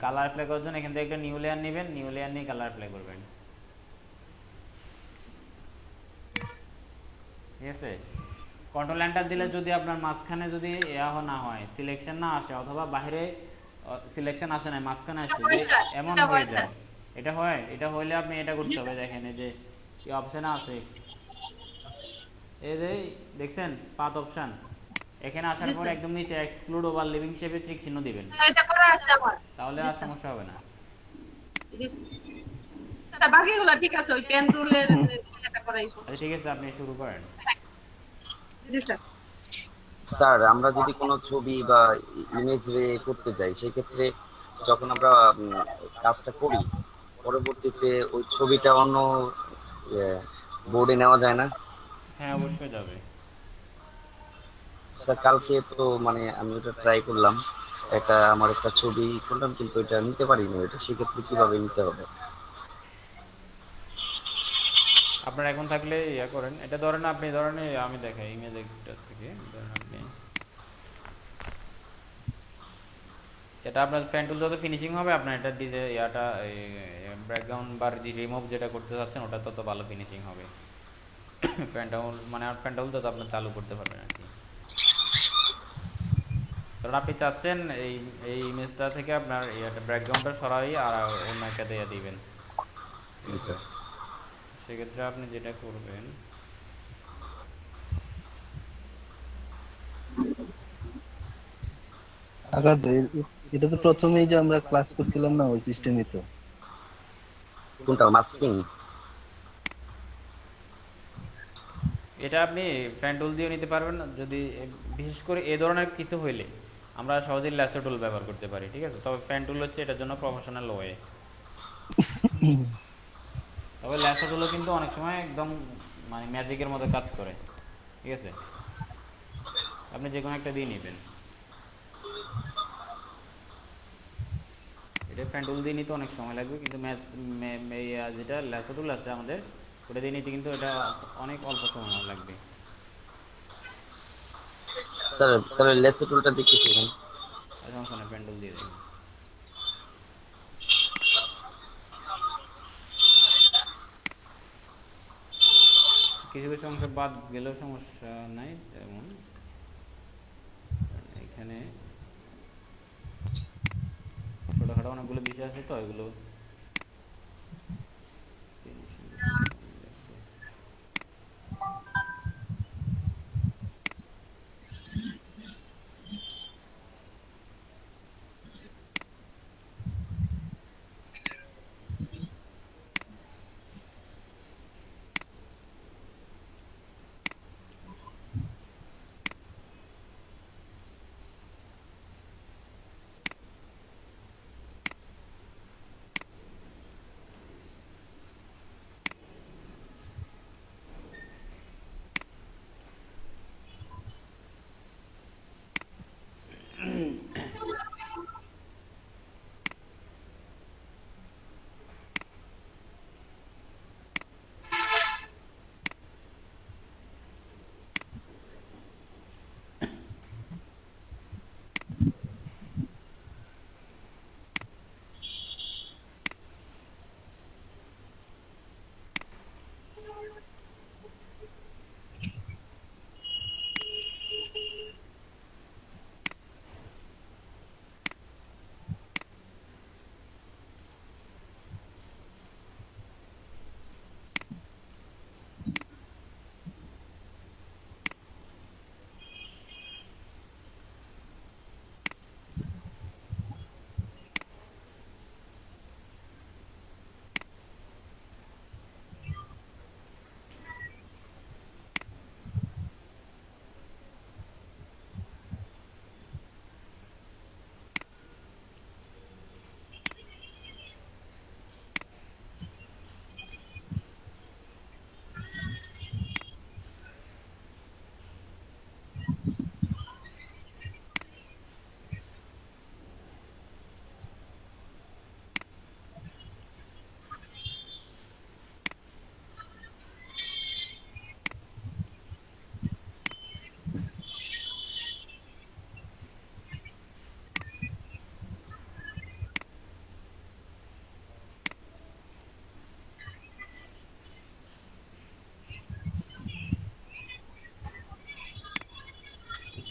Colour apply করার জন্য এখান থেকে একটা নিউ লেয়ার নেবেন, নিউ লেয়ার নিয়ে কালার অ্যাপ্লাই করবেন। ঠিক আছে, কন্ট্রোল এন্টার দিলে যদি আপনার মাঝখানে যদি না হয়, সিলেকশন না আসে, অথবা বাইরে সিলেকশন আসে না, মাঝখানে আসছে, যদি এমন হয়ে যায়, এটা হইলে আপনি এটা করতে হবে। দেখেন এই যে কি অপশন আছে, এই যে দেখছেন পাথ অপশন, এখানে আসার পর একদম নিচে এক্সক্লুড ওভার লিভিং শেপে ত্রিক চিহ্ন দিবেন, এটা করা আছে আমার। তাহলে জি আর স্যার। সমস্যা হবে না। জি স্যার, বাকিগুলো ঠিক আছে, ওই পেন রুলের এটা করাই আচ্ছা সমস্যা। ঠিক আছে, আপনি শুরু করেন। জি স্যার। স্যার, আমরা যদি কোনো ছবি বা ইমেজ করতে যাই, সেক্ষেত্রে যখন আমরা কাজটা করি, পরবর্তীতে ওই ছবিটা অন্য বোর্ডে নেওয়া যায় না? হ্যাঁ অবশ্যই যাবে। স্যার, কালকে তো মানে আমি ওটা ট্রাই করলাম, আমার একটা ছবি করলাম, কিন্তু এটা নিতে পারিনি। ওটা সেক্ষেত্রে কিভাবে নিতে হবে? আপনার এখন থাকলে ইয়া করেন, এটা ধরেন আপনি ধরেন আমি দেখাই ইমেজ একটা থেকে, ধরেন আপনি এটা আপনার পেন টুল যত ফিনিশিং হবে, আপনার এটা ডিজে ব্যাকগ্রাউন্ড বা রিমুভ যেটা করতে চাচ্ছেন ওটা তত ভালো ফিনিশিং হবে। পেন্টাউল মানে আর পেন্টাউল তত আপনি চালু করতে পারবেন আর কি। কারণ আপনি চাচ্ছেন এই এই ইমেজটা থেকে আপনার ব্যাকগ্রাউন্ডটা সরাই আর অন্য একটা দিয়ে দিবেন। ঠিক জি আছে, স্যার। সেক্ষেত্রে আপনি যেটা করবেন, আগাদ এটা তো প্রথমেই যে আমরা ক্লাস করছিলাম না, ওই সিস্টেমই তো। কোনটা, মাস্কিং? এটা আপনি পেন টুল দিয়ে নিতে পারবেন যদি বিশেষ করে এই ধরনের কিছু হইলে আমরা সহজেই ল্যাসো টুল ব্যবহার করতে পারি। ঠিক আছে, তবে পেন টুল হচ্ছে এটার জন্য প্রফেশনাল ওয়ে। তবে ল্যাসো টুলও কিন্তু অনেক সময় একদম মানে ম্যাজিকের মতো কাজ করে। ঠিক আছে, আপনি যে কোনো একটা দিয়ে নেবেন। এটা পেন টুল দিয়ে নিতে অনেক সময় লাগবে, কিন্তু যেটা ল্যাসো টুল আছে আমাদের, ওটা দিয়ে নিতে কিন্তু এটা অনেক অল্প সময় লাগবে। স্যার, তাহলে লেসে টুলটা দেখতে শিখুন। আর সমস্যা নেই, পেন টুল দিয়ে দেখেন। কিছু কিছু অংশ বাদ গেলেও সমস্যা নাই তেমন। এখানে ছোটখাটো অনেকগুলো বিষয় আছে, তো এগুলো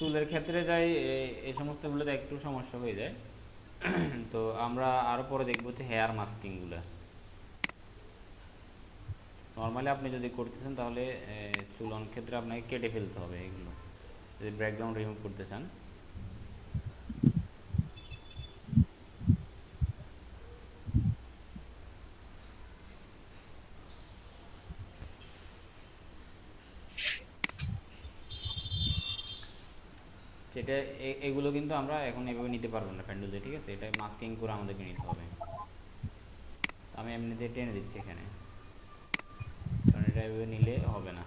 চুলের ক্ষেত্রে যাই এই সমস্তগুলোতে একটু সমস্যা হয়ে যায়। তো আমরা আরো পরে দেখবো হচ্ছে হেয়ার মাস্কিং গুলা। নর্মালি আপনি যদি করতেছেন তাহলে চুলন ক্ষেত্রে আপনাকে কেটে ফেলতে হবে এগুলো, যদি ব্যাকগ্রাউন্ড রিমুভ করতে চান। সেটা এগুলো কিন্তু আমরা এখন এভাবে নিতে পারবো না প্যান্ডেল দিয়ে, ঠিক আছে? এটা মাস্কিং করে আমাদেরকে নিতে হবে। আমি এমনিতে টেনে দিচ্ছি এখানে, কারণ এটা এভাবে নিলে হবে না।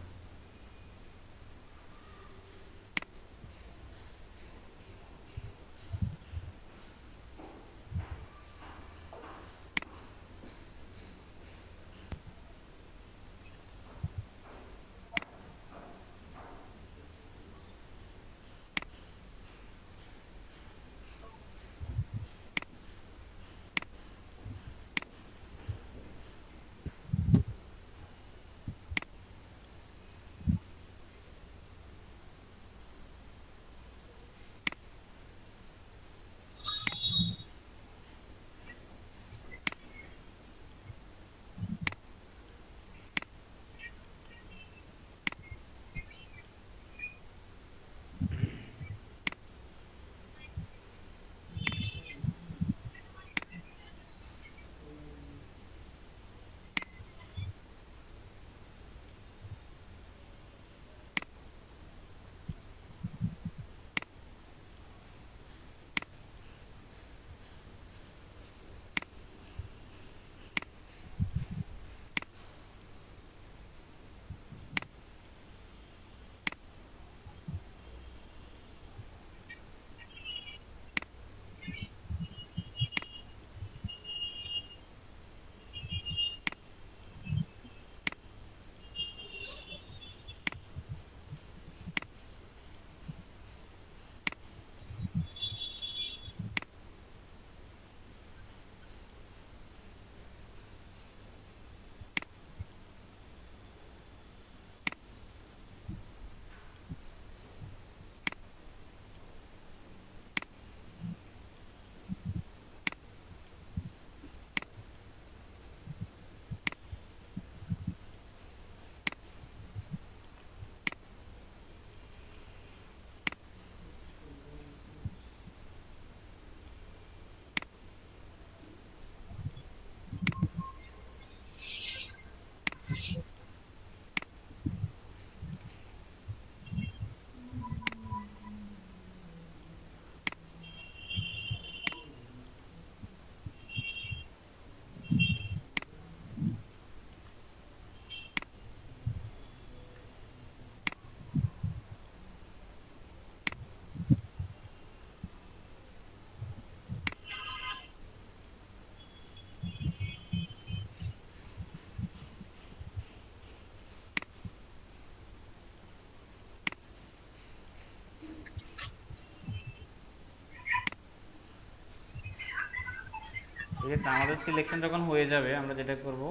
ঠিক আছে, আমাদের সিলেকশন যখন হয়ে যাবে আমরা যেটা করব,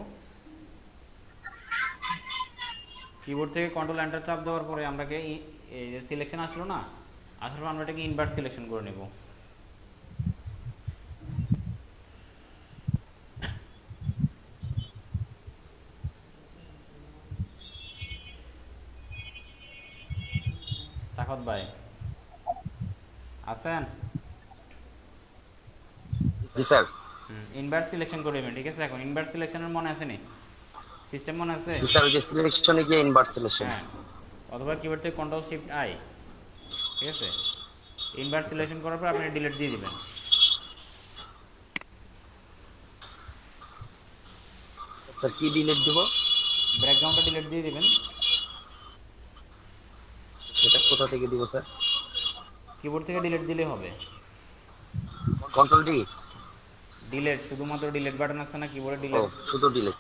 কিবোর্ড থেকে কন্ট্রোল এন্টার চাপ দেওয়ার পরে আমরাকে এই যে সিলেকশন আসলো না, আসার পর আমরা এটাকে ইনভার্ট সিলেকশন করে নেব। সাখাত ভাই আছেন? জি স্যার। ইনভার্ট সিলেকশন করে নেবেন, ঠিক আছে? এখন ইনভার্ট সিলেকশনের মনে আছে নি? সিস্টেম মনে আছে? জি স্যার, ওই যে সিলেকশনে গিয়ে ইনভার্ট সিলেকশন। হ্যাঁ, অথবা কিবোর্ড থেকে কন্ট্রোল শিফট আই, ঠিক আছে? ইনভার্ট সিলেকশন করার পর আপনি ডিলিট দিয়ে দিবেন। স্যার কি ডিলিট দিব? ব্যাকগ্রাউন্ডটা ডিলিট দিয়ে দিবেন। এটা কোথা থেকে দিব স্যার? কিবোর্ড থেকে ডিলিট দিলে হবে। Control D? ডিলিট, শুধুমাত্র ডিলিট বাটন আছে না কিবোর্ডে, ও, ডিলিট। শুধু ডিলিট।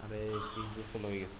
আরে কি যে চলে গেছে।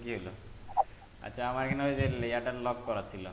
কি হলো? আচ্ছা আমার এখানে ওই যে লেয়ারটা লক করা ছিল।